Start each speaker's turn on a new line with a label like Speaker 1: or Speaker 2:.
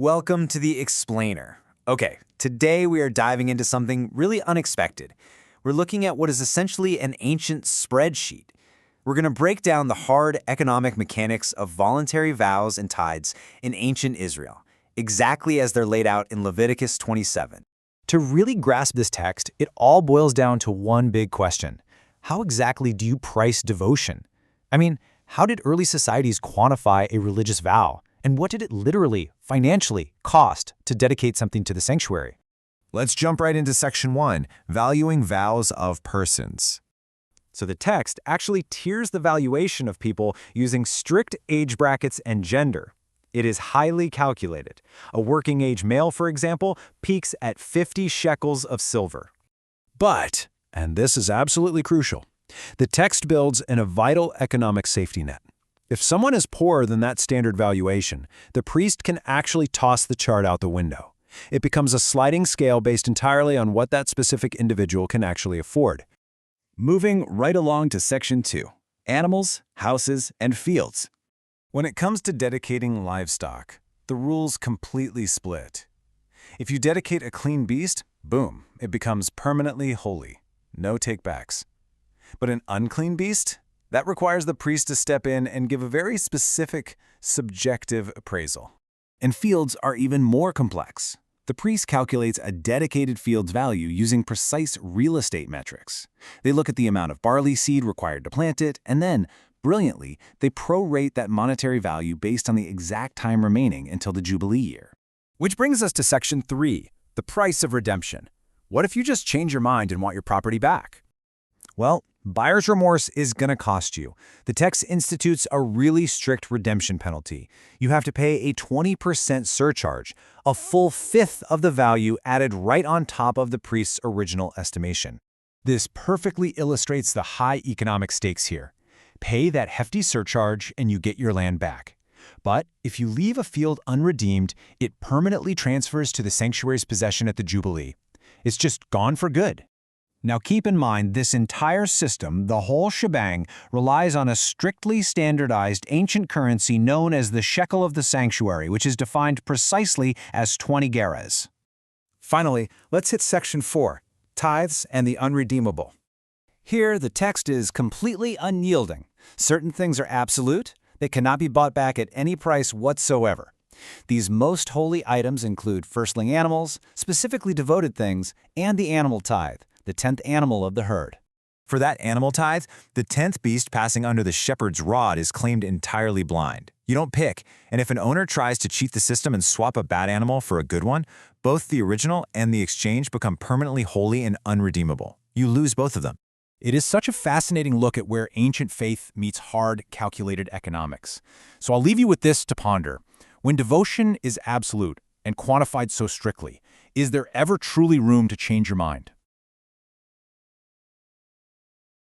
Speaker 1: Welcome to the Explainer. Okay, today we are diving into something really unexpected. We're looking at what is essentially an ancient spreadsheet. We're going to break down the hard economic mechanics of voluntary vows and tithes in ancient Israel, exactly as they're laid out in Leviticus 27.
Speaker 2: To really grasp this text, it all boils down to one big question. How exactly do you price devotion? I mean, how did early societies quantify a religious vow? And what did it literally, financially, cost to dedicate something to the sanctuary?
Speaker 3: Let's jump right into Section 1, Valuing Vows of Persons.
Speaker 2: So the text actually tiers the valuation of people using strict age brackets and gender. It is highly calculated. A working-age male, for example, peaks at 50 shekels of silver.
Speaker 3: But, and this is absolutely crucial, the text builds in a vital economic safety net. If someone is poorer than that standard valuation, the priest can actually toss the chart out the window. It becomes a sliding scale based entirely on what that specific individual can actually afford.
Speaker 4: Moving right along to Section 2, Animals, Houses, and Fields.
Speaker 3: When it comes to dedicating livestock, the rules completely split. If you dedicate a clean beast, boom, it becomes permanently holy. No takebacks. But an unclean beast? That requires the priest to step in and give a very specific, subjective appraisal.
Speaker 4: And fields are even more complex. The priest calculates a dedicated field's value using precise real estate metrics. They look at the amount of barley seed required to plant it, and then, brilliantly, they prorate that monetary value based on the exact time remaining until the Jubilee year.
Speaker 2: Which brings us to Section 3, the price of redemption. What if you just change your mind and want your property back? Well, buyer's remorse is going to cost you. The text institutes a really strict redemption penalty. You have to pay a 20% surcharge, a full fifth of the value added right on top of the priest's original estimation. This perfectly illustrates the high economic stakes here. Pay that hefty surcharge and you get your land back. But if you leave a field unredeemed, it permanently transfers to the sanctuary's possession at the Jubilee. It's just gone for good. Now keep in mind, this entire system, the whole shebang, relies on a strictly standardized ancient currency known as the shekel of the sanctuary, which is defined precisely as 20 gerahs. Finally, let's hit Section 4, Tithes and the Unredeemable. Here, the text is completely unyielding. Certain things are absolute. They cannot be bought back at any price whatsoever. These most holy items include firstling animals, specifically devoted things, and the animal tithe, the 10th animal of the herd.
Speaker 3: For that animal tithe, the 10th beast passing under the shepherd's rod is claimed entirely blind. You don't pick, and if an owner tries to cheat the system and swap a bad animal for a good one, both the original and the exchange become permanently holy and unredeemable. You lose both of them.
Speaker 2: It is such a fascinating look at where ancient faith meets hard, calculated economics. So I'll leave you with this to ponder. When devotion is absolute and quantified so strictly, is there ever truly room to change your mind?